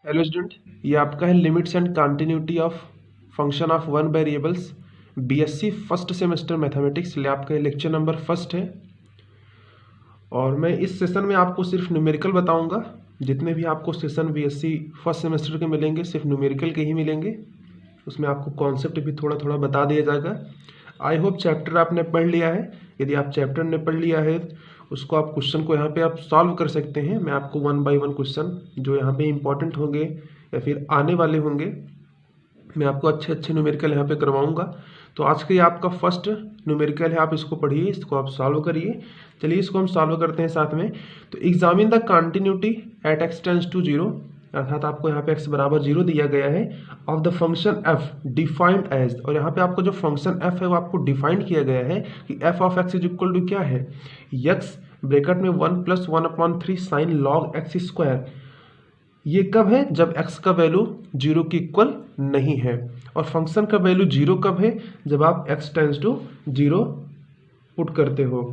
Hello student, ये आपका है limits and continuity of function of one variables BSc first semester mathematics. लिए आपका लेक्चर नंबर फर्स्ट है और मैं इस सेशन में आपको सिर्फ न्यूमेरिकल बताऊंगा। जितने भी आपको सेशन बीएससी फर्स्ट सेमेस्टर के मिलेंगे सिर्फ न्यूमेरिकल के ही मिलेंगे। उसमें आपको कॉन्सेप्ट भी थोड़ा थोड़ा बता दिया जाएगा। आई होप चैप्टर आपने पढ़ लिया है। यदि आप चैप्टर ने पढ़ लिया है उसको आप क्वेश्चन को यहाँ पे आप सॉल्व कर सकते हैं। मैं आपको 1 बाय 1 क्वेश्चन जो यहाँ पे इंपॉर्टेंट होंगे या फिर आने वाले होंगे मैं आपको अच्छे अच्छे न्यूमेरिकल यहाँ पे करवाऊंगा। तो आज का ये आपका फर्स्ट न्यूमेरिकल है, आप इसको पढ़िए, इसको आप सॉल्व करिए। चलिए इसको हम सॉल्व करते हैं साथ में। तो examine the continuity at x tends to 0, अर्थात आपको यहाँ पे x बराबर 0 दिया गया है of the function f defined as, और यहाँ पे आपको जो फंक्शन f है वो आपको डिफाइंड किया गया है कि f of x is equal to क्या है, x ब्रैकेट में 1 + 1/3 साइन लॉग x स्क्वायर। ये कब है? जब x का वैल्यू 0 के इक्वल नहीं है। और फंक्शन का वैल्यू 0 कब है? जब आप x टेंड्स टू 0 पुट करते हो।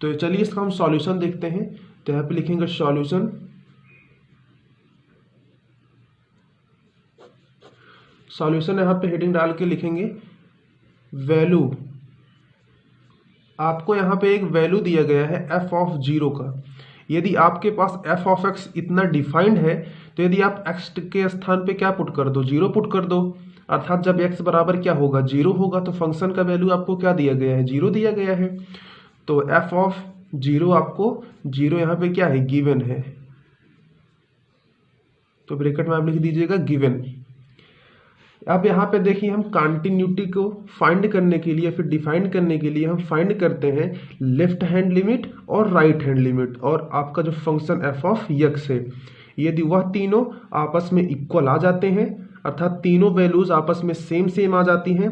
तो चलिए इसका हम सॉल्यूशन देखते हैं। तो यहाँ पे लिखेंगे सॉल्यूशन। सॉल्यूशन यहाँ पे हेडिंग डाल के लिखेंगे वैल्यू। आपको यहाँ पे एक वैल्यू दिया गया है f ऑफ 0 का। यदि आपके पास f ऑफ x इतना डिफाइंड है तो यदि आप x के स्थान पे क्या पुट कर दो, 0 पुट कर दो। अर्थात जब x बराबर क्या होगा, 0 होगा, तो फंक्शन का वैल्यू आपको क्या दिया गया है, 0 दिया गया है। तो f ऑफ 0 आपको 0 यहाँ पे क्या है, गिवन है। तो ब्रैकेट में आप लिख दीजिएगा गिवन। अब यहाँ पे देखिए हम कंटिन्यूटी को फाइंड करने के लिए फिर डिफाइन करने के लिए हम फाइंड करते हैं लेफ्ट हैंड लिमिट और राइट हैंड लिमिट और आपका जो फंक्शन f ऑफ x है। यदि वह तीनों आपस में इक्वल आ जाते हैं, अर्थात तीनों वैल्यूज आपस में सेम आ जाती हैं,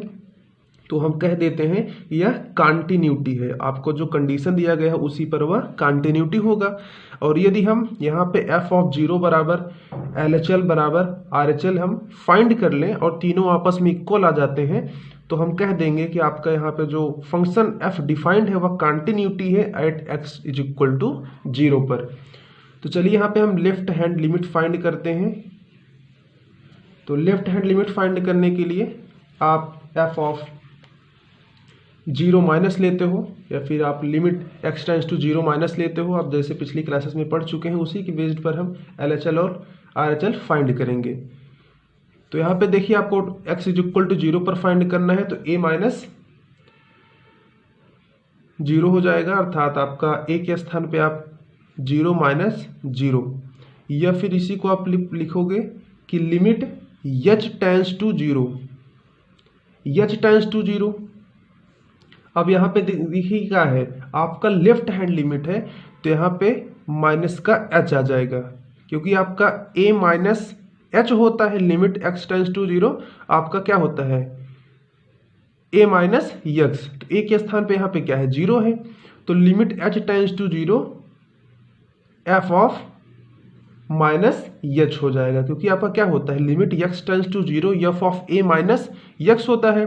तो हम कह देते हैं यह कंटिन्यूटी है। आपको जो कंडीशन दिया गया है उसी पर वह कंटिन्यूटी होगा। और यदि हम यहाँ पे f ऑफ 0 बराबर LHL बराबर RHL हम फाइंड कर लें और तीनों आपस में इक्वल आ जाते हैं, तो हम कह देंगे कि आपका यहाँ पे जो फंक्शन f डिफाइंड है वह कंटिन्यूटी है at x is equal to 0 पर। तो चलिए यहाँ पे हम लेफ्ट हैंड लिमिट फाइंड करते हैं। तो लेफ्ट हैंड लिमिट फाइंड करने के लिए आप f ऑफ 0 माइनस लेते हो या फिर आप limit x tends to 0 minus लेते हो। आप जैसे पिछली क्लासेस में पढ़ चुके हैं उसी की बेस्ड पर हम LHL और RHL फाइंड करेंगे। तो यहाँ पे देखिए आपको x इज इक्वल टू 0 पर फाइंड करना है, तो a माइनस 0 हो जाएगा, अर्थात आपका a के स्थान पे आप 0 माइनस 0, या फिर इसी को आप लिखोगे कि limit h tends to 0, h tends to 0। अब यहाँ पे देखिए क्या है, आपका लेफ्ट हैंड लिमिट है, तो यहाँ पे माइनस का h आ जाएगा, क्योंकि आपका a माइनस h होता है लिमिट x टेंड्स टू 0। आपका क्या होता है, a माइनस x, तो a के स्थान पे यहाँ पे क्या है, 0 है। तो limit h tends to 0 f of minus h हो जाएगा, क्योंकि आपका क्या होता है, limit x tends to 0 f of a minus x होता है।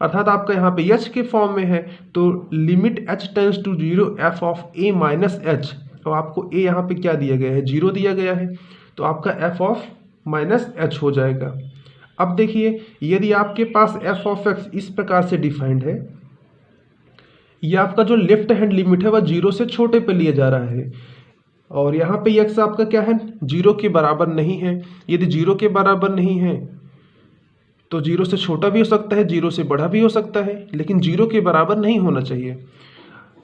अर्थात आपका यहाँ पे h के फॉर्म में है, तो limit h tends to 0 f of a minus h, तो आपको a यहाँ पे क्या दिया गया है, 0 दिया गया है, तो आपका f ऑफ माइनस h हो जाएगा। अब देखिए यदि आपके पास f ऑफ x इस प्रकार से डिफाइंड है, ये आपका जो लेफ्ट हैंड लिमिट है वह 0 से छोटे पे लिया जा रहा है, और यहाँ पे x आपका क्या है, 0 के बराबर नहीं है। यदि 0 के बराबर नहीं है तो 0 से छोटा भी हो सकता है, 0 से बड़ा भी हो सकता है, लेकिन 0 के बराबर नहीं होना चाहिए।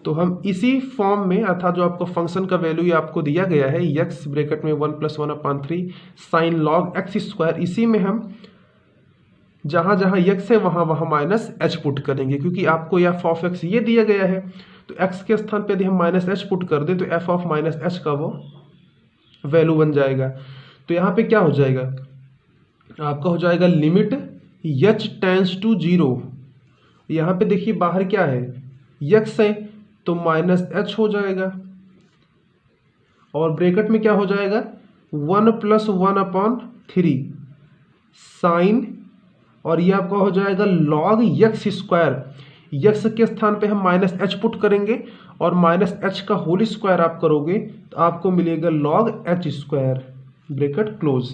तो हम इसी फॉर्म में, अर्थात जो आपको फंक्शन का वैल्यू आपको दिया गया है x ब्रैकेट में 1 + 1/3 साइन लॉग x स्क्वायर, इसी में हम जहां जहां x है वहां वहां माइनस h पुट करेंगे, क्योंकि आपको f ऑफ x ये दिया गया है। तो x के स्थान पे यदि हम माइनस h पुट कर दें तो f ऑफ माइनस h का वो वैल्यू बन जाएगा। तो यहाँ पे क्या हो जाएगा, आपका हो जाएगा लिमिट h टेंड्स टू 0। यहाँ पे देखिए बाहर क्या है, x है, तो माइनस h हो जाएगा, और ब्रैकेट में क्या हो जाएगा, 1 + 1/3 साइन, और ये आपका हो जाएगा लॉग x स्क्वायर। x के स्थान पे हम माइनस h पुट करेंगे और माइनस h का होल स्क्वायर आप करोगे तो आपको मिलेगा log h square. Bracket close.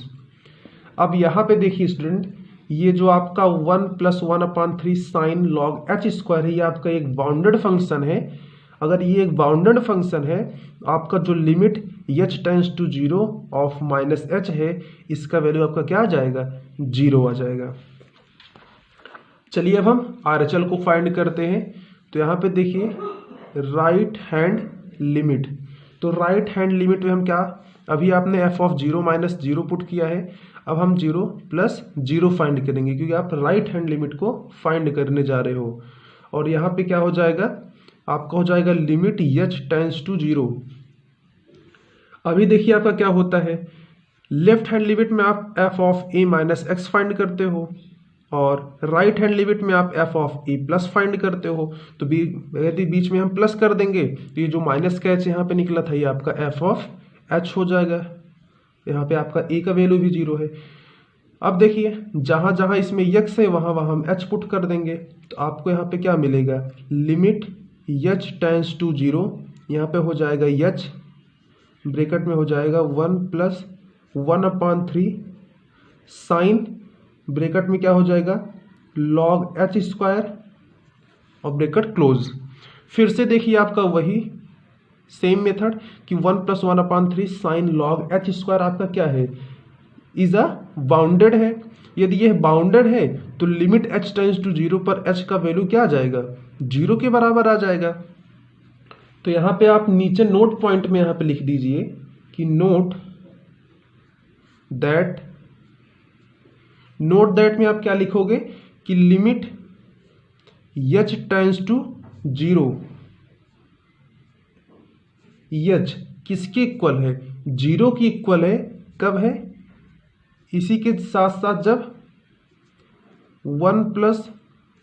अब यहाँ पे देखिए स्टूडेंट, ये जो आपका 1 + 1/3 साइन लॉग एच स्क्वायर है, ये आपका एक बाउंडेड फंक्शन है। अगर ये एक बाउंडेड फंक्शन है, आपका जो limit h tends to 0 of -h है, इसका वैल्यू आपका क्या आ जाएगा, 0 आ जाएगा। चलिए अब हम RHL को फाइंड करते हैं। तो यहाँ पे देखिए राइट हैंड लिमिट, तो राइट हैंड लिमिट में हम क्या, अभी आपने f(0 - 0) पुट किया है, अब हम 0 + 0 फाइंड करेंगे क्योंकि आप राइट हैंड लिमिट को फाइंड करने जा रहे हो। और यहाँ पे क्या हो जाएगा, आपका हो जाएगा लिमिट h टेंड्स टू 0। अभी देखिए आपका क्या होता है, लेफ्ट हैंड लिमिट में आप f(a - x) फाइंड करते हो और राइट हैंड लिमिट में आप f(a+ फाइंड करते हो। तो यदि बीच में हम प्लस कर देंगे तो ये जो माइनस का h यहाँ पे निकला था, ये आपका f(h) हो जाएगा। यहाँ पे आपका a का वैल्यू भी 0 है। अब देखिए जहाँ जहाँ इसमें x है वहाँ वहाँ हम h पुट कर देंगे, तो आपको यहाँ पे क्या मिलेगा, लिमिट h टेंड्स टू 0, यहाँ पे हो जाएगा h, ब्रैकेट में हो जाएगा 1 + 1/3 साइन, ब्रैकेट में क्या हो जाएगा, लॉग एच स्क्वायर और ब्रैकेट क्लोज। फिर से देखिए आपका वही सेम मेथड कि 1 + 1/3 साइन लॉग एच स्क्वायर आपका क्या है, इज अ बाउंडेड है। यदि यह बाउंडेड है तो लिमिट h टेंड्स टू 0 पर h का वैल्यू क्या आ जाएगा, 0 के बराबर आ जाएगा। तो यहाँ पे आप नीचे नोट पॉइंट में यहाँ पे लिख दीजिए कि नोट दैट में आप क्या लिखोगे कि limit h tends to 0, h किसके इक्वल है, 0 की इक्वल है। कब है, इसी के साथ साथ जब 1 +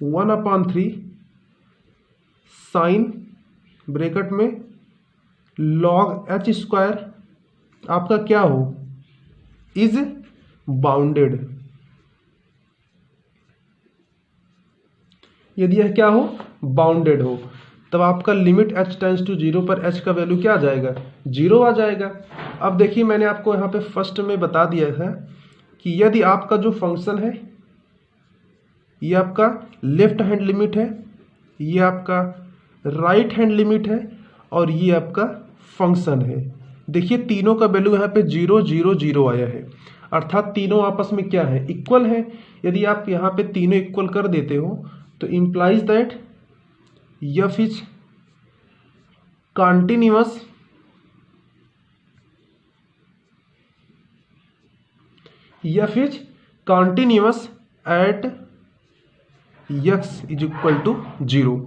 1/3 साइन, ब्रैकेट में लॉग एच स्क्वायर आपका क्या हो, इज बाउंडेड। यदि यह क्या हो, बाउंडेड हो, तब आपका लिमिट h टेंड्स टू 0 पर h का वैल्यू क्या आ जाएगा, 0 आ जाएगा। अब देखिए मैंने आपको यहाँ पे फर्स्ट में बता दिया था कि यदि आपका जो फंक्शन है ये आपका लेफ्ट हैंड लिमिट है, ये आपका राइट हैंड लिमिट है और ये आपका फंक्शन है। देखिए तीनों का वैल्यू यहाँ पे 0 0 0 आया है, अर्थात तीनों आपस में क्या है, इक्वल है। यदि आप यहाँ पे तीनों इक्वल कर देते हो तो implies that f is continuous at x = 0।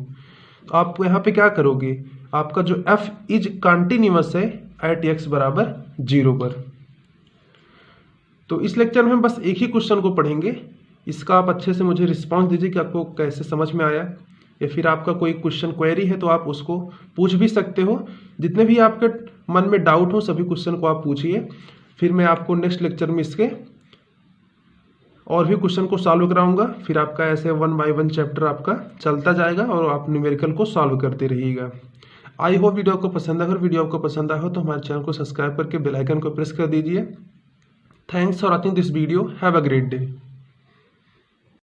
तो आप यहाँ पे क्या करोगे, आपका जो f इज कॉन्टिन्यूअस है एट x = 0 पर। तो इस लेक्चर में हम बस एक ही क्वेश्चन को पढ़ेंगे, इसका आप अच्छे से मुझे रिस्पांस दीजिए कि आपको कैसे समझ में आया, या फिर आपका कोई क्वेश्चन क्वेरी है तो आप उसको पूछ भी सकते हो। जितने भी आपके मन में डाउट हो सभी क्वेश्चन को आप पूछिए, फिर मैं आपको नेक्स्ट लेक्चर में इसके और भी क्वेश्चन को सॉल्व कराऊंगा। फिर आपका ऐसे 1 बाय 1 चैप्टर आपका चलता जाएगा और आप न्यूमेरिकल को सॉल्व करते रहिएगा। आई होप वीडियो आपको पसंद आए। अगर वीडियो आपको पसंद आया हो तो हमारे चैनल को सब्सक्राइब करके बेल आइकन को प्रेस कर दीजिए। Thanks for watching this video. Have a great day.